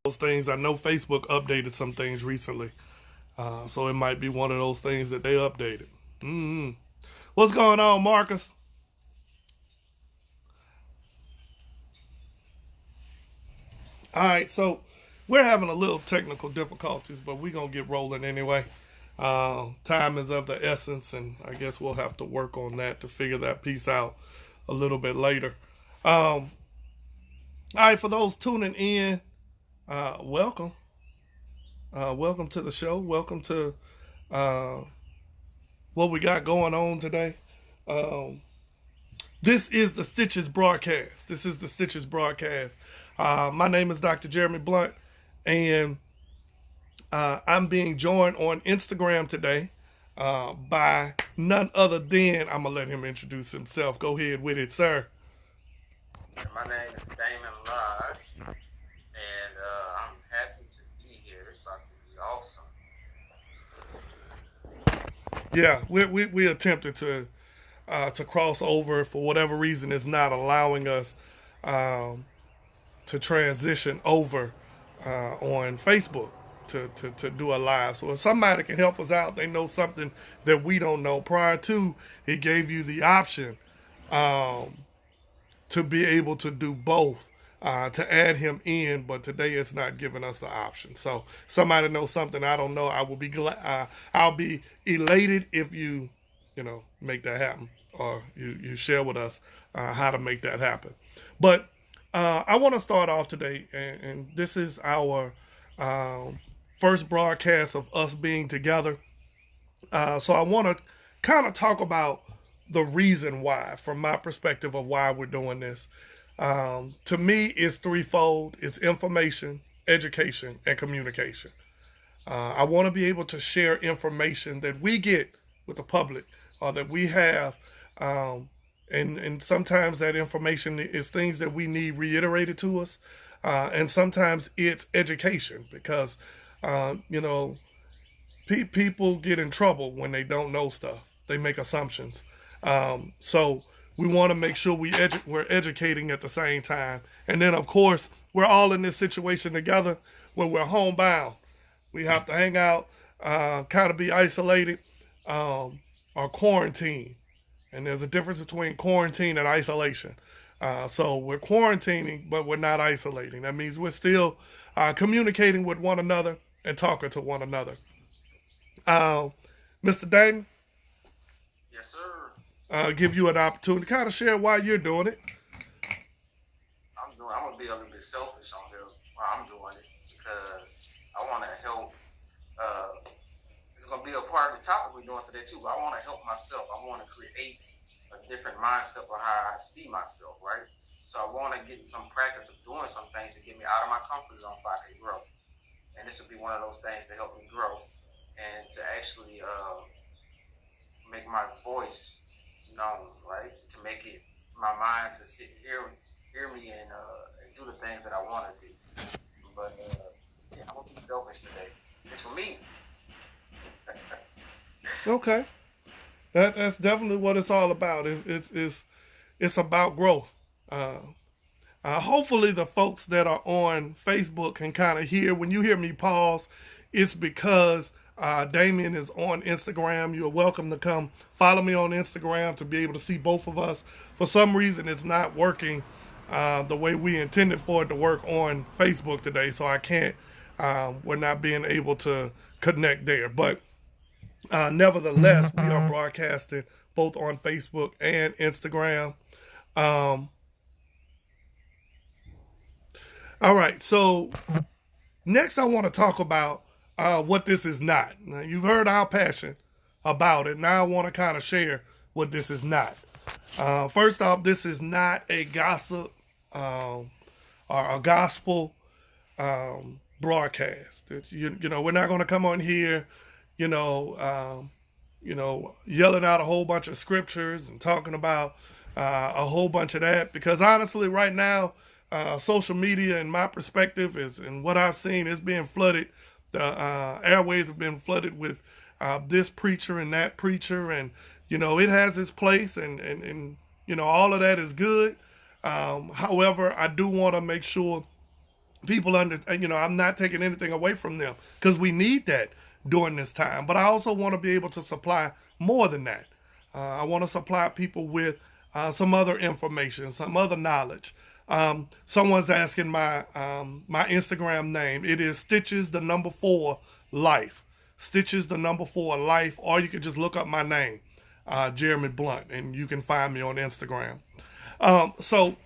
those things. I know Facebook updated some things recently, so it might be one of those things that they updated. Mm-hmm. What's going on, Marcus? All right, so we're having a little technical difficulties, but we're gonna get rolling anyway. Time is of the essence, and I guess we'll have to work on that to figure that piece out a little bit later. All right, for those tuning in, welcome. Welcome to the show. Welcome to uh, what we got going on today. Um, this is the Stitches broadcast. This is the Stitches broadcast. My name is Dr. Jeremy Blunt, and I'm being joined on Instagram today by none other than, I'm going to let him introduce himself. Go ahead with it, sir. My name is Damon Lodge, and I'm happy to be here. It's about to be awesome. Yeah, we attempted to cross over. For whatever reason, it's not allowing us to transition over on Facebook to do a live. So if somebody can help us out, they know something that we don't know. Prior to, it gave you the option to be able to do both, to add him in, but today it's not giving us the option. So somebody knows something I don't know. I will be glad. I'll be elated if you make that happen, or you share with us how to make that happen. But I want to start off today, and this is our first broadcast of us being together. So I want to kind of talk about the reason why, from my perspective of why we're doing this. To me, it's threefold. It's information, education, and communication. I want to be able to share information that we get with the public, or that we have, and sometimes that information is things that we need reiterated to us, and sometimes it's education because people get in trouble when they don't know stuff. They make assumptions. So we want to make sure we're educating at the same time. And then, of course, we're all in this situation together where we're homebound. We have to hang out, kind of be isolated, or quarantine. And there's a difference between quarantine and isolation. So we're quarantining, but we're not isolating. That means we're still communicating with one another and talking to one another. Mr. Damon, Yes, sir. give you an opportunity to kind of share why you're doing it. I'm gonna be a little bit selfish on here while I'm doing it because I want to help. It's gonna be a part of the topic we're doing today too. But I want to help myself. I want to create a different mindset of how I see myself, right? So I want to get some practice of doing some things to get me out of my comfort zone so I can grow. And this would be one of those things to help me grow and to actually make my voice known, right? To make it my mind to sit hear me and do the things that I want to do. But yeah, I'm gonna be selfish today. It's for me. Okay, that's definitely what it's all about. It's about growth. Uh, Hopefully, the folks that are on Facebook can kind of hear. When you hear me pause, it's because Damien is on Instagram. You're welcome to come follow me on Instagram to be able to see both of us. For some reason, it's not working the way we intended for it to work on Facebook today, so I can't. We're not being able to connect there, but nevertheless, we are broadcasting both on Facebook and Instagram. Um, all right, so next I want to talk about what this is not. Now, you've heard our passion about it. Now I want to kind of share what this is not. First off, this is not a gossip or a gospel broadcast. We're not going to come on here, you know, yelling out a whole bunch of scriptures and talking about a whole bunch of that. Because honestly, right now, social media, in my perspective, is and what I've seen is being flooded. The airways have been flooded with this preacher and that preacher, and it has its place, and all of that is good. However, I do want to make sure people I'm not taking anything away from them because we need that during this time. But I also want to be able to supply more than that. I want to supply people with some other information, some other knowledge. Someone's asking my Instagram name. It is Stitches the number 4 life. Stitches the number 4 life, or you can just look up my name, Jeremy Blunt, and you can find me on Instagram. So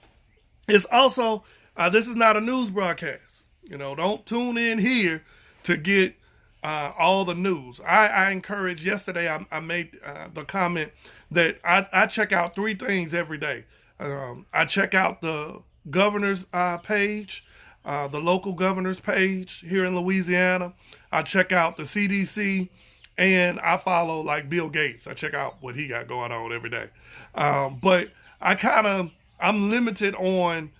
it's also this is not a news broadcast. Don't tune in here to get all the news. I encourage. Yesterday, I made the comment that I check out 3 things every day. I check out the governor's page, the local governor's page here in Louisiana. I check out the CDC, and I follow like Bill Gates. I check out what he got going on every day. But I'm limited on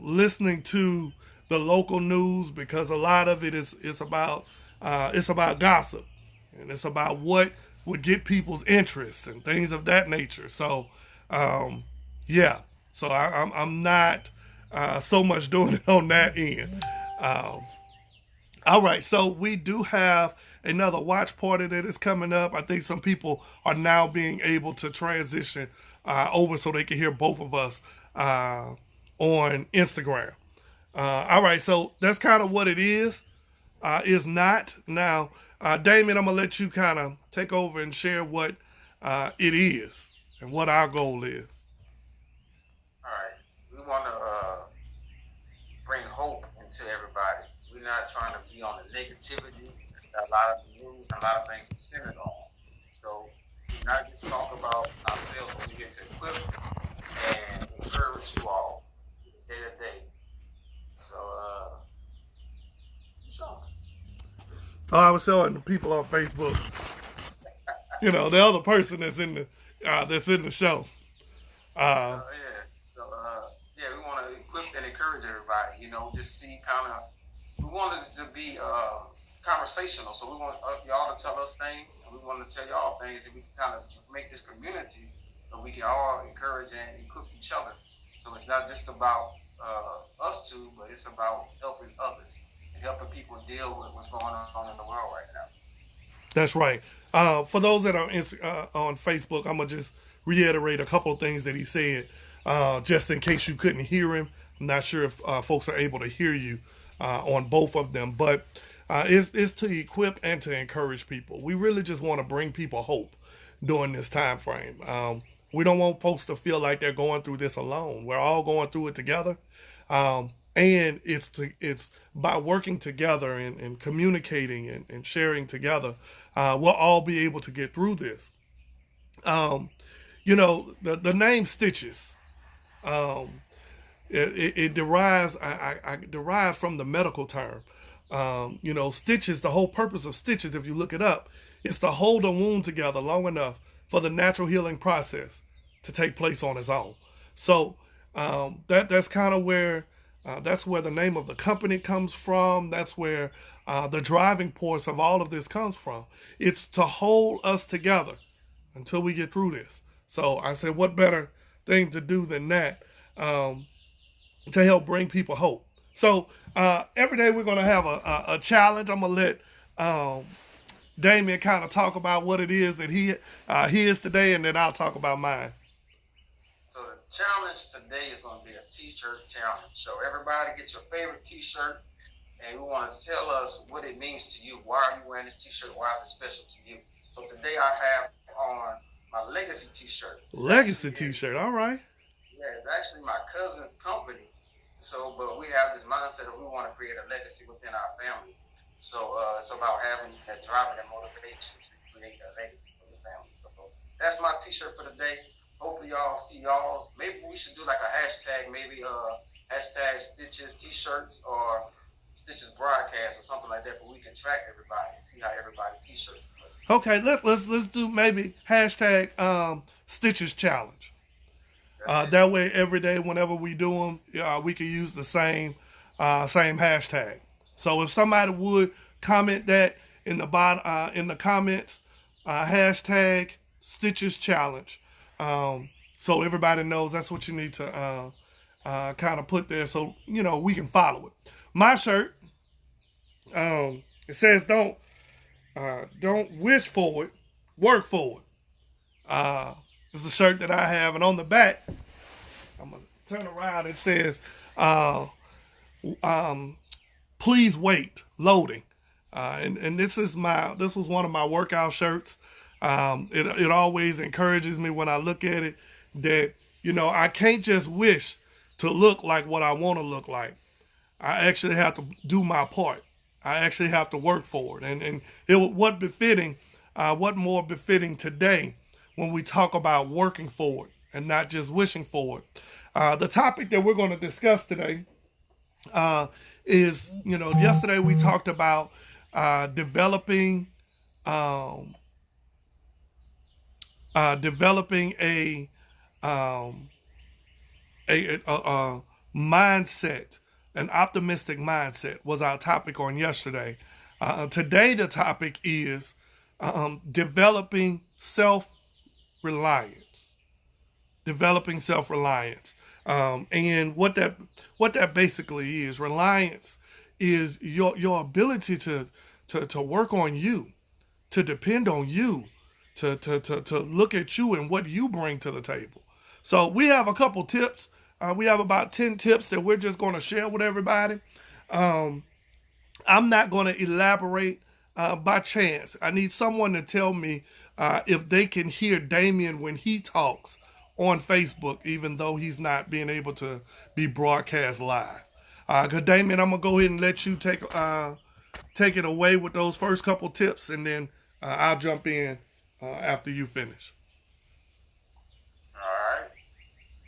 listening to the local news because a lot of it is about gossip, and it's about what would get people's interest and things of that nature. So yeah, so I'm not so much doing it on that end. All right, so we do have another watch party that is coming up. I think some people are now being able to transition over so they can hear both of us on Instagram. All right, so that's kind of what it is not. Now, Damon, I'm going to let you kind of take over and share what it is and what our goal is. All right. We want to bring hope into everybody. We're not trying to be on the negativity that a lot of the news and a lot of things are centered on. So we not just talk about ourselves, but we get to equip and encourage you all day to day. So, I was showing the people on Facebook, the other person that's in the show. Yeah. So, yeah, we want to equip and encourage everybody. Just see we wanted it to be conversational. So we want y'all to tell us things, and we want to tell y'all things, and we can kind of make this community so we can all encourage and equip each other. So it's not just about us two, but it's about helping others and helping people deal with what's going on in the world right now. That's right. For those that are on Facebook, I'm going to just reiterate a couple of things that he said, just in case you couldn't hear him. I'm not sure if folks are able to hear you on both of them, but it's to equip and to encourage people. We really just want to bring people hope during this time frame. We don't want folks to feel like they're going through this alone. We're all going through it together. And it's by working together and communicating and sharing together, we'll all be able to get through this. The name Stitches, it derives, I derive from the medical term. Stitches, the whole purpose of stitches, if you look it up, is to hold a wound together long enough for the natural healing process to take place on its own. So that's kind of where that's where the name of the company comes from. That's where the driving force of all of this comes from. It's to hold us together until we get through this. So I said, what better thing to do than that to help bring people hope? So every day we're going to have a challenge. I'm going to let Damien kind of talk about what it is that he is today, and then I'll talk about mine. So the challenge today is going to be a t-shirt challenge. So everybody get your favorite t-shirt, and we want to tell us what it means to you. Why are you wearing this t-shirt? Why is it special to you? So today I have on my Legacy t-shirt. Legacy t-shirt, all right. Yeah, it's actually my cousin's company. So, but we have this mindset that we want to create a legacy within our family. So it's about having that drive and that motivation to create a legacy for the family. So that's my t-shirt for the day. Hopefully y'all see y'all's. Maybe we should do like a hashtag, maybe hashtag Stitches t-shirts or Stitches broadcast or something like that, where we can track everybody and see how everybody t-shirts. Okay, let's do maybe hashtag Stitches challenge. That way, every day, whenever we do them, we can use the same hashtag. So if somebody would comment that in the bottom in the comments, hashtag Stitches challenge, so everybody knows that's what you need to kind of put there, so we can follow it. my shirt. It says don't wish for it, work for it. It's a shirt that I have, and on the back, I'm gonna turn around. It says, "Please wait, loading." And this was one of my workout shirts. It always encourages me when I look at it that I can't just wish to look like what I want to look like. I actually have to do my part. I actually have to work for it. And what more befitting today when we talk about working for it and not just wishing for it. The topic that we're going to discuss today is, yesterday we talked about developing a mindset, an optimistic mindset was our topic on yesterday. Today the topic is developing self-reliance. Developing self-reliance. And what that basically is, reliance is your ability to work on you, to depend on you, to look at you and what you bring to the table. So we have a couple tips. We have about 10 tips that we're just going to share with everybody. I'm not going to elaborate by chance. I need someone to tell me if they can hear Damien when he talks on Facebook, even though he's not being able to be broadcast live. Because Damien, I'm going to go ahead and let you take it away with those first couple tips, and then I'll jump in after you finish. All right.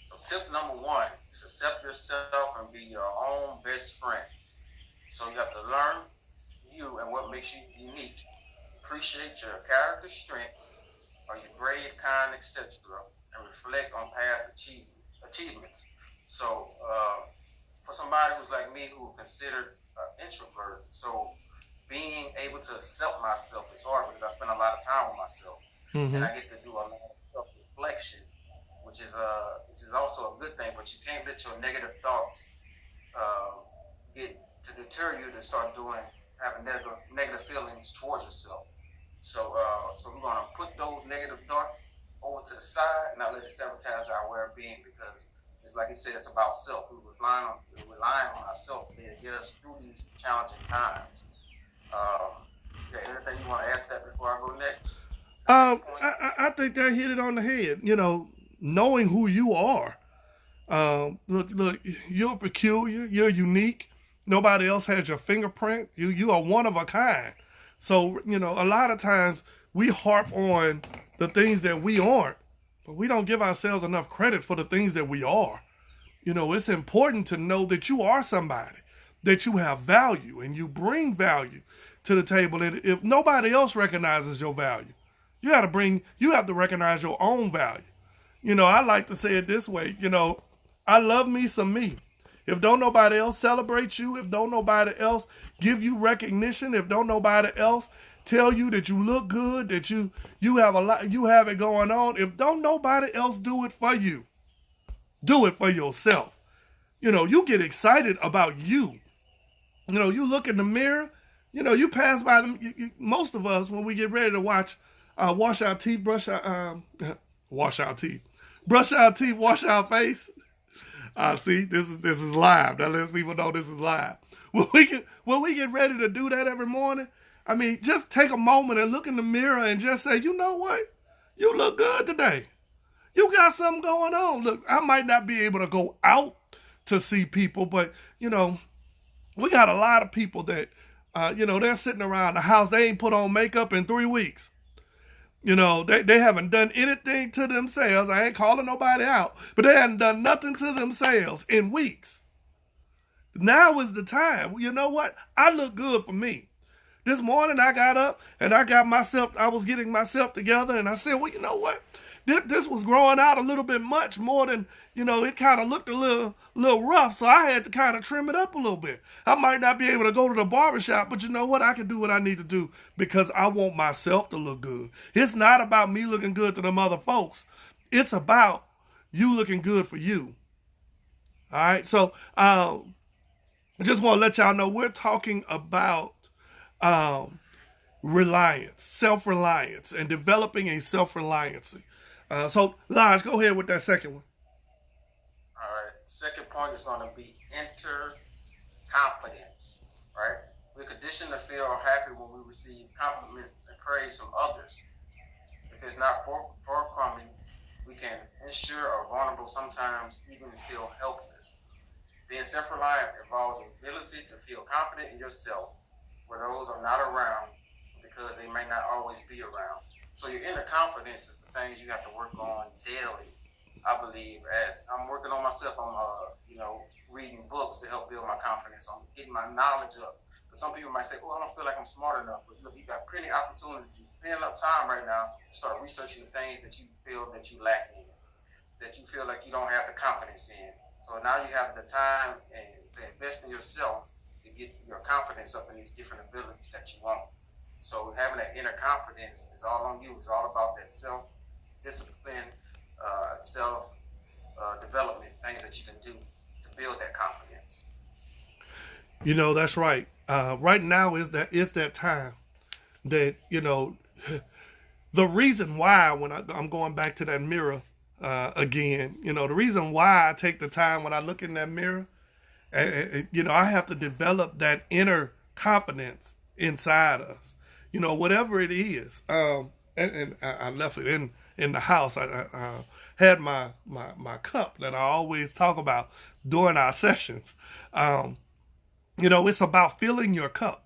So tip number 1 is accept yourself and be your own best friend. So you have to learn you and what makes you unique. Appreciate your character strengths, are you brave, kind, etc., and reflect on past achievements. So for somebody who's like me, who considered introvert, so being able to accept myself is hard because I spend a lot of time with myself, and I get to do a lot of self-reflection, which is also a good thing. But you can't let your negative thoughts get to deter you to start having negative feelings towards yourself. So we're gonna put those negative thoughts over to the side and not let it sabotage our well-being, because it's like he said, it's about self. We're relying on ourselves to get us through these challenging times. Anything you want to add to that before I go next? I think that hit it on the head. Knowing who you are. Look, you're peculiar. You're unique. Nobody else has your fingerprint. You are one of a kind. So, a lot of times we harp on the things that we aren't, but we don't give ourselves enough credit for the things that we are. It's important to know that you are somebody, that you have value and you bring value to the table. And if nobody else recognizes your value, you have to recognize your own value. I like to say it this way, I love me some me. If don't nobody else celebrate you, if don't nobody else give you recognition, if don't nobody else tell you that you look good, that you have it going on, if don't nobody else do it for you, do it for yourself. You get excited about you. You look in the mirror, you pass by them. Most of us, when we get ready to wash our teeth, brush our teeth, wash our face. See, this is live. That lets people know this is live. When we get ready to do that every morning, just take a moment and look in the mirror and just say, you know what? You look good today. You got something going on. Look, I might not be able to go out to see people, but, we got a lot of people that, they're sitting around the house. They ain't put on makeup in 3 weeks. They haven't done anything to themselves. I ain't calling nobody out, but they haven't done nothing to themselves in weeks. Now is the time. You know what? I look good for me. This morning I got up and I was getting myself together, and I said, well, you know what? This was growing out a little bit much more than, it kind of looked a little rough, so I had to kind of trim it up a little bit. I might not be able to go to the barbershop, but you know what? I can do what I need to do because I want myself to look good. It's not about me looking good to them other folks. It's about you looking good for you. All right, so I just want to let y'all know we're talking about um, reliance, self-reliance, and developing a self-reliance. So, Lodge, go ahead with that second one. All right. Second point is going to be inner confidence, right? We're conditioned to feel happy when we receive compliments and praise from others. If it's not forthcoming, we can insure or vulnerable, sometimes even feel helpless. Being self-reliant involves the ability to feel confident in yourself where those are not around because they may not always be around. So your inner confidence is the things you have to work on daily. I believe as I'm working on myself, I'm reading books to help build my confidence. I'm getting my knowledge up. But some people might say, "Oh, I don't feel like I'm smart enough." But look, you got plenty of opportunity, plenty enough time right now to start researching the things that you feel that you lack in, that you feel like you don't have the confidence in. So now you have the time and to invest in yourself to get your confidence up in these different abilities that you want. So having that inner confidence is all on you. It's all about that self-discipline, self-development, things that you can do to build that confidence. That's right. Right now is that time that the reason why when I'm going back to that mirror again, the reason why I take the time when I look in that mirror, I have to develop that inner confidence inside us. Whatever it is. And I left it in the house. I had my cup that I always talk about during our sessions. It's about filling your cup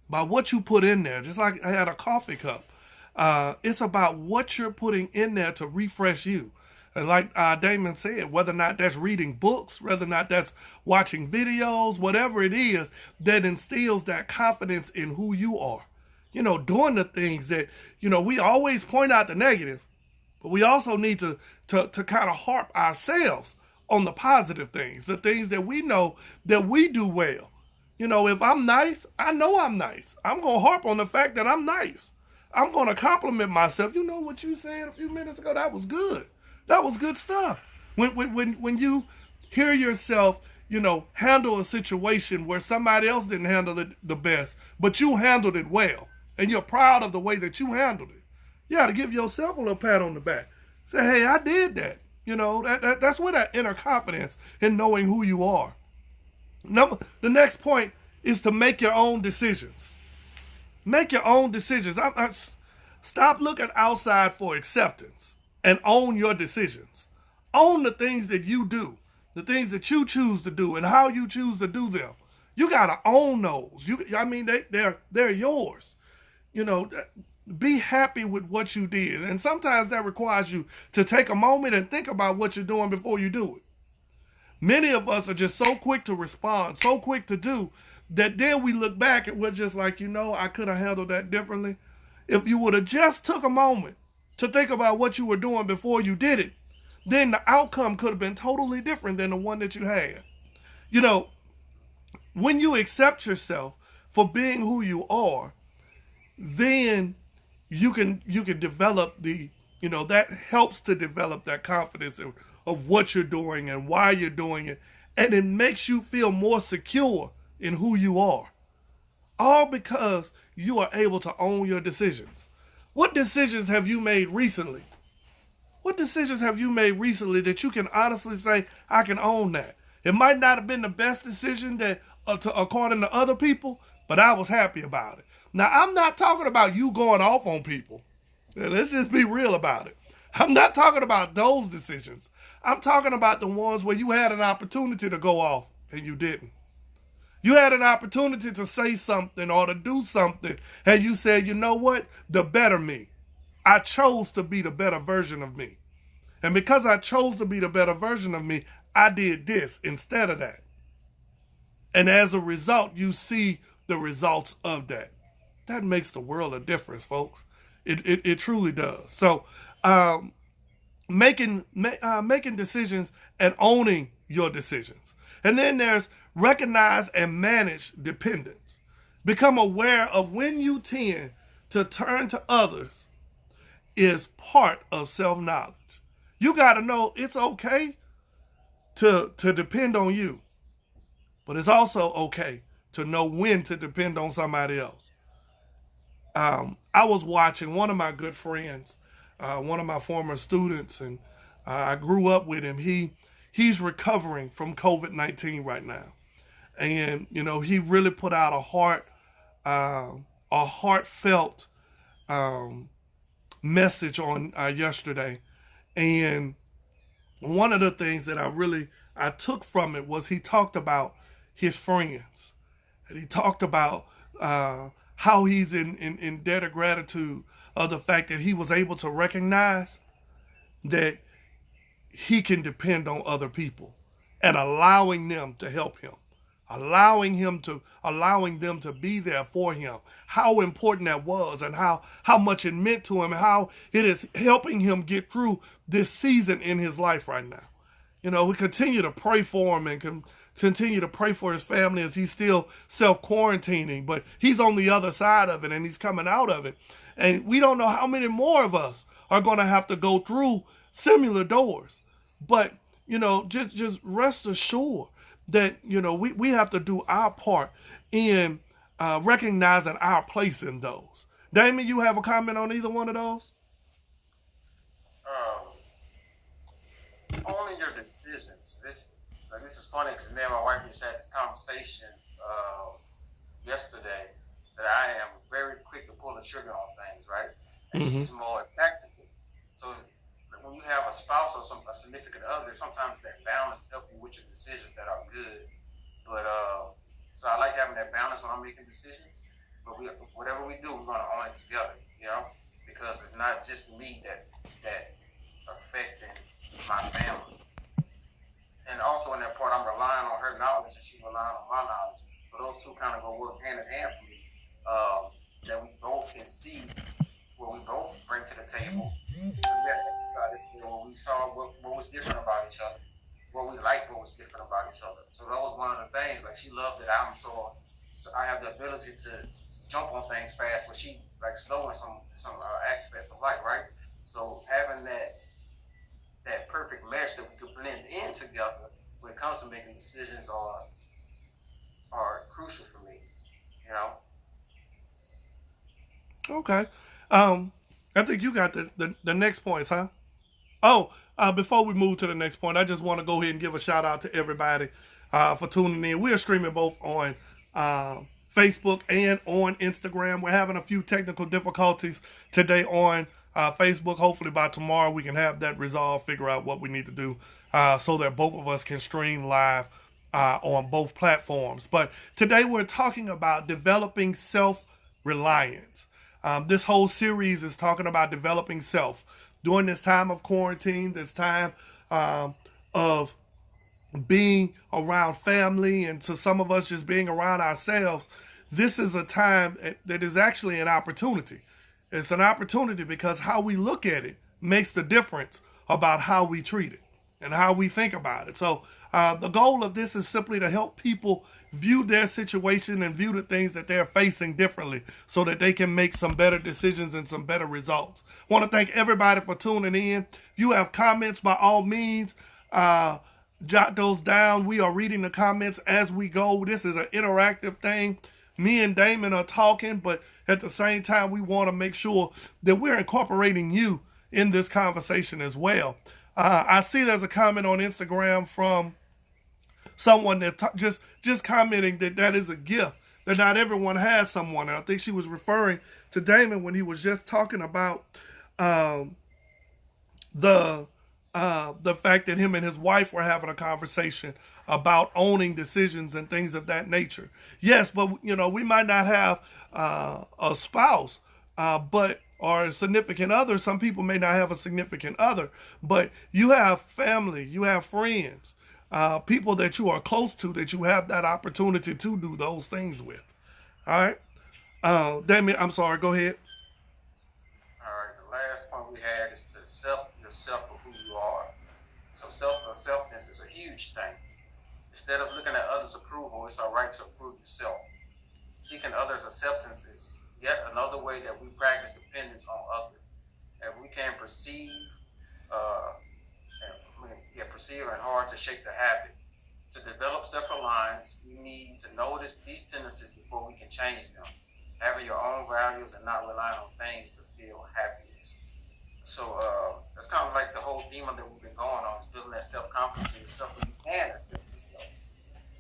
by what you put in there. Just like I had a coffee cup. It's about what you're putting in there to refresh you. And like Damon said, whether or not that's reading books, whether or not that's watching videos, whatever it is that instills that confidence in who you are. Doing the things that, we always point out the negative, but we also need to kind of harp ourselves on the positive things, the things that we know that we do well. If I'm nice, I know I'm nice. I'm going to harp on the fact that I'm nice. I'm going to compliment myself. You know what you said a few minutes ago? That was good. That was good stuff. When you hear yourself, handle a situation where somebody else didn't handle it the best, but you handled it well, and you're proud of the way that you handled it, you got to give yourself a little pat on the back. Say, hey, I did that. That's where that inner confidence in knowing who you are. The next point is to make your own decisions. Make your own decisions. Stop looking outside for acceptance and own your decisions. Own the things that you do, the things that you choose to do, and how you choose to do them. You gotta own those. They're yours. Be happy with what you did, and sometimes that requires you to take a moment and think about what you're doing before you do it. Many of us are just so quick to respond, so quick to do, that then we look back and we're just like, I could have handled that differently. If you would have just took a moment to think about what you were doing before you did it, then the outcome could have been totally different than the one that you had. When you accept yourself for being who you are, then you can develop that helps to develop that confidence of what you're doing and why you're doing it, and it makes you feel more secure in who you are. All because you are able to own your decisions. What decisions have you made recently? What decisions have you made recently that you can honestly say, I can own that? It might not have been the best decision that according to other people, but I was happy about it. Now, I'm not talking about you going off on people. Let's just be real about it. I'm not talking about those decisions. I'm talking about the ones where you had an opportunity to go off and you didn't. You had an opportunity to say something or to do something, and you said, you know what? The better me. I chose to be the better version of me. And because I chose to be the better version of me, I did this instead of that. And as a result, you see the results of that. That makes the world a difference, folks. It truly does. So, making decisions and owning your decisions. And then there's recognize and manage dependence. Become aware of when you tend to turn to others is part of self-knowledge. You got to know it's okay to depend on you. but it's also okay to know when to depend on somebody else. I was watching one of my good friends, one of my former students, and I grew up with him. He's recovering from COVID-19 right now, and he really put out a heartfelt um, message on yesterday, and one of the things that I took from it was he talked about his friends, and he talked about how he's in debt of gratitude of the fact that he was able to recognize that he can depend on other people and allowing them to help him, allowing them to be there for him, how important that was, and how much it meant to him, how it is helping him get through this season in his life right now. We continue to pray for him and continue to pray for his family as he's still self-quarantining, but he's on the other side of it and he's coming out of it. And we don't know how many more of us are going to have to go through similar doors. But, just rest assured that, we have to do our part in recognizing our place in those. Damon, you have a comment on either one of those? Owning your decisions. This is funny because me and my wife just had this conversation yesterday that I am very quick to pull the trigger on things, right? And she's more tactical. So when you have a spouse or a significant other, sometimes that balance helps you with your decisions that are good. But so I like having that balance when I'm making decisions. But whatever we do, we're gonna own it together, because it's not just me that affecting my family. And also in that part, I'm relying on her knowledge and she's relying on my knowledge. So those two kind of go work hand in hand for me. That we both can see what we both bring to the table. And we had to decide this, when we saw what was different about each other, what we liked, what was different about each other. So that was one of the things. Like, she loved that so I have the ability to jump on things fast, but she like slow in some aspects of life, right? So having that perfect mesh that we could blend in together when it comes to making decisions are crucial for me, Okay. I think you got the next points, huh? Oh, before we move to the next point, I just want to go ahead and give a shout out to everybody for tuning in. We are streaming both on Facebook and on Instagram. We're having a few technical difficulties today on Facebook. Hopefully by tomorrow we can have that resolved, figure out what we need to do so that both of us can stream live on both platforms. But today we're talking about developing self-reliance. This whole series is talking about developing self. During this time of quarantine, this time of being around family, and to some of us just being around ourselves, this is a time that is actually an opportunity. It's an opportunity because how we look at it makes the difference about how we treat it and how we think about it. So the goal of this is simply to help people view their situation and view the things that they're facing differently so that they can make some better decisions and some better results. I want to thank everybody for tuning in. If you have comments, by all means, jot those down. We are reading the comments as we go. This is an interactive thing. Me and Damon are talking, but at the same time, we want to make sure that we're incorporating you in this conversation as well. I see there's a comment on Instagram from someone that just commenting that is a gift, that not everyone has someone. And I think she was referring to Damon when he was just talking about the fact that him and his wife were having a conversation about owning decisions and things of that nature. Yes, but we might not have a spouse, or a significant other. Some people may not have a significant other, but you have family, you have friends, people that you are close to, that you have that opportunity to do those things with. All right, Damien, I'm sorry. Go ahead. All right. The last point we had is to accept yourself for who you are. So self-acceptance is a huge thing. Instead of looking at others' approval, it's all right to approve yourself. Seeking others' acceptance is yet another way that we practice dependence on others. And we can perceive and hard to shake the habit. to develop self-reliance, you need to notice these tendencies before we can change them. Having your own values and not relying on things to feel happiness. So that's kind of like the whole demon that we've been going on, is building that self-confidence in yourself, where you can accept yourself.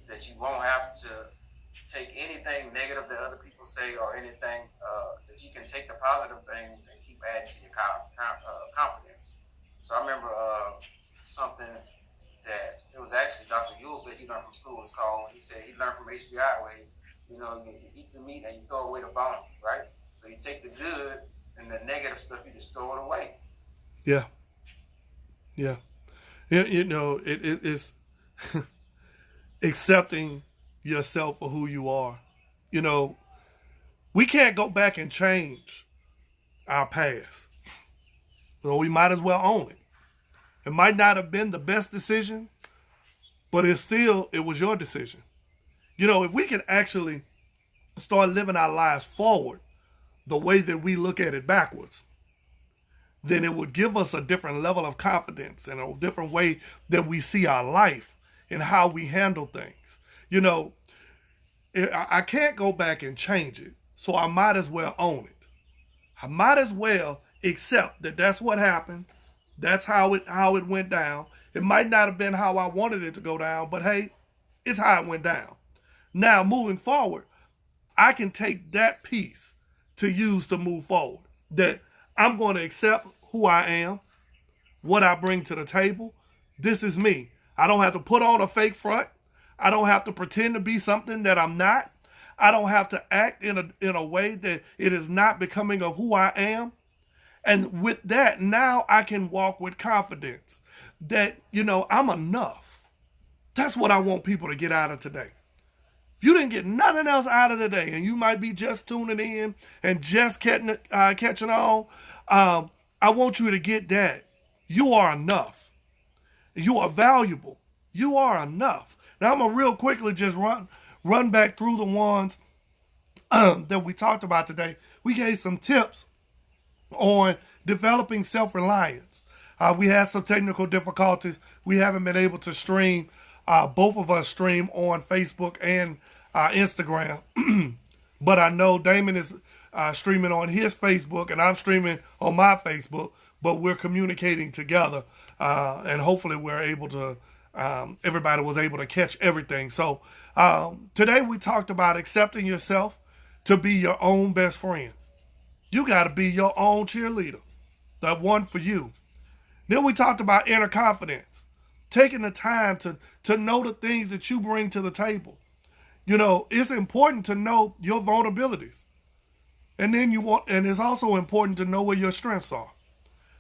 That you won't have to take anything negative that other people say or anything, that you can take the positive things and keep adding to your confidence. So I remember something that it was actually Dr. Yule said he learned from school. It's called, he said he learned from HBI where you eat the meat and you throw away the bone, right? So you take the good and the negative stuff, you just throw it away. Yeah. Yeah. It's accepting yourself for who you are. We can't go back and change our past. We might as well own it. It might not have been the best decision, but it was your decision. If we can actually start living our lives forward the way that we look at it backwards, then it would give us a different level of confidence and a different way that we see our life and how we handle things. I can't go back and change it, so I might as well own it. I might as well accept that that's what happened. That's how it went down. It might not have been how I wanted it to go down, but hey, it's how it went down. Now, moving forward, I can take that piece to use to move forward. That I'm going to accept who I am, what I bring to the table. This is me. I don't have to put on a fake front. I don't have to pretend to be something that I'm not. I don't have to act in a way that it is not becoming of who I am. And with that, now I can walk with confidence that, I'm enough. That's what I want people to get out of today. If you didn't get nothing else out of today, and you might be just tuning in and just catching on, I want you to get that. You are enough. You are valuable. You are enough. Now, I'm going to real quickly just run back through the ones that we talked about today. We gave some tips on developing self-reliance. We had some technical difficulties. We haven't been able to stream. Both of us stream on Facebook and Instagram. But I know Damon is streaming on his Facebook and I'm streaming on my Facebook. But we're communicating together. And hopefully we're able to, everybody was able to catch everything. So today we talked about accepting yourself to be your own best friend. You got to be your own cheerleader, that one for you. Then we talked about inner confidence, taking the time to know the things that you bring to the table. It's important to know your vulnerabilities. And then and it's also important to know where your strengths are.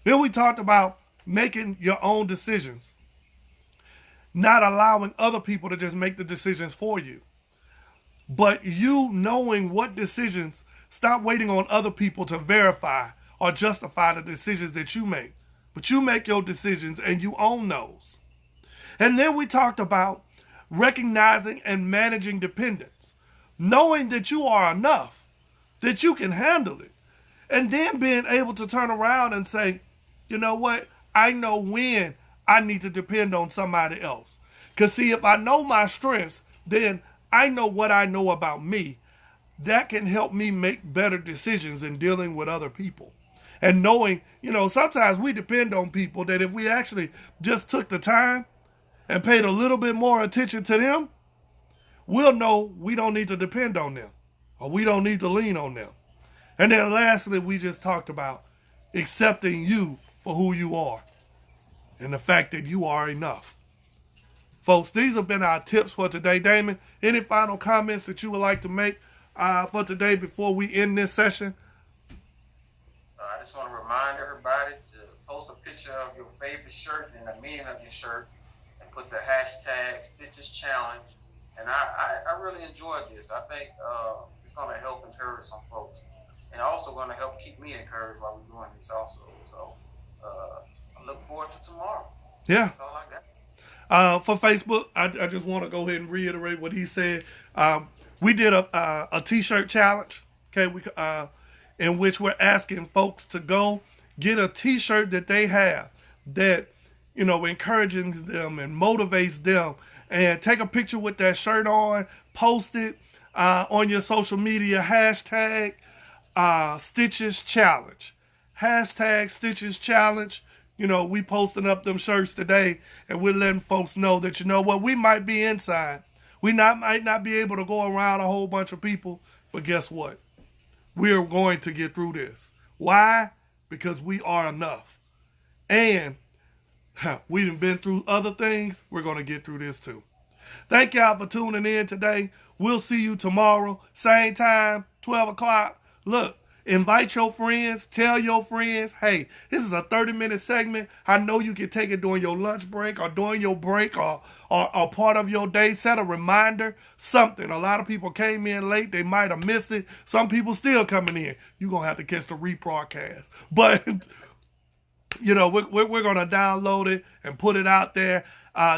Then we talked about making your own decisions, not allowing other people to just make the decisions for you, but you knowing what decisions. Stop waiting on other people to verify or justify the decisions that you make. But you make your decisions and you own those. And then we talked about recognizing and managing dependence. Knowing that you are enough, that you can handle it. And then being able to turn around and say, you know what? I know when I need to depend on somebody else. Because see, if I know my strengths, then I know what I know about me. That can help me make better decisions in dealing with other people. And knowing, sometimes we depend on people that if we actually just took the time and paid a little bit more attention to them, we'll know we don't need to depend on them or we don't need to lean on them. And then lastly, we just talked about accepting you for who you are and the fact that you are enough. Folks, these have been our tips for today. Damon, any final comments that you would like to make for today before we end this session? I just want to remind everybody to post a picture of your favorite shirt and the meaning of your shirt and put the hashtag Stitches Challenge. And I really enjoyed this. I think it's going to help encourage some folks. And also going to help keep me encouraged while we're doing this also. So I look forward to tomorrow. Yeah. That's all I got. For Facebook, I just want to go ahead and reiterate what he said. We did a T-shirt challenge, okay, in which we're asking folks to go get a T-shirt that they have that, encourages them and motivates them and take a picture with that shirt on, post it on your social media, hashtag Stitches Challenge. Hashtag Stitches Challenge. You know, we posting up them shirts today, and we're letting folks know that, you know what, we might be inside. Might not be able to go around a whole bunch of people, but guess what? We're going to get through this. Why? Because we are enough. And we've been through other things. We're going to get through this too. Thank y'all for tuning in today. We'll see you tomorrow. Same time, 12 o'clock. Look, invite your friends. Tell your friends, hey, this is a 30-minute segment. I know you can take it during your lunch break or during your break or part of your day. Set a reminder, something. A lot of people came in late. They might have missed it. Some people still coming in. You're going to have to catch the rebroadcast. But, you know, we're going to download it and put it out there.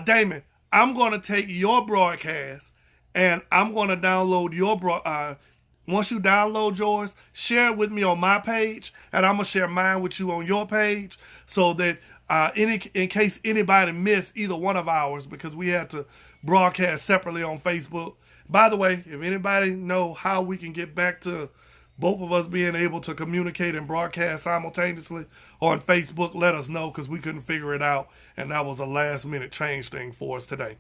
Damon, I'm going to take your broadcast and I'm going to download your once you download yours, share it with me on my page, and I'm going to share mine with you on your page so that in case anybody missed either one of ours, because we had to broadcast separately on Facebook. By the way, if anybody know how we can get back to both of us being able to communicate and broadcast simultaneously on Facebook, let us know, because we couldn't figure it out, and that was a last-minute change thing for us today.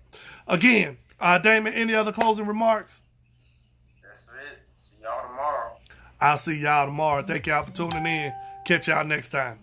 Again, Damon, any other closing remarks? That's it. See y'all tomorrow. I'll see y'all tomorrow. Thank y'all for tuning in. Catch y'all next time.